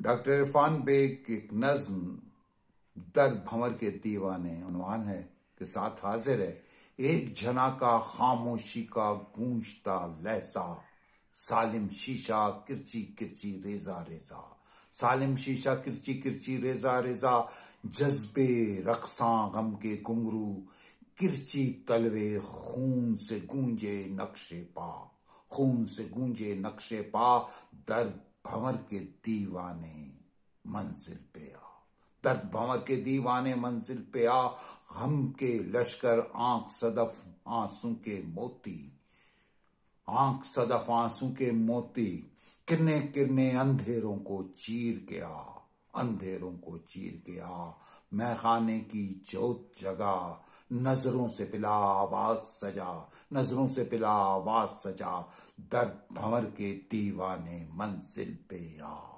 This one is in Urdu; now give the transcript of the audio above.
ڈاکٹر عرفان بیگ کی ایک نظم درد بھنور کے دیوانے عنوان ہے کے ساتھ حاضر ہے۔ ایک جھنا کا خاموشی کا گونجتا لہجہ، سالم شیشہ کرچی کرچی ریزہ ریزہ، سالم شیشہ کرچی کرچی ریزہ ریزہ، جذبے رقصاں غم کے گھنگرو، کرچی تلوے خون سے گونجے نقشے پا، خون سے گونجے نقشے پا، درد بھنور کے دیوانے منزل پہ آ، درد بھنور کے دیوانے منزل پہ آ، غم کے لشکر آنکھ صدف آنسوں کے موتی، آنکھ صدف آنسوں کے موتی، کرنے کرنے اندھیروں کو چیر کے آ، اندھیروں کو چیر کے آ، مے خانے کی جوت جگا، نظروں سے پلا آواز سجا، نظروں سے پلا آواز سجا، درد بھنور کے دیوانے منزل پہ آ۔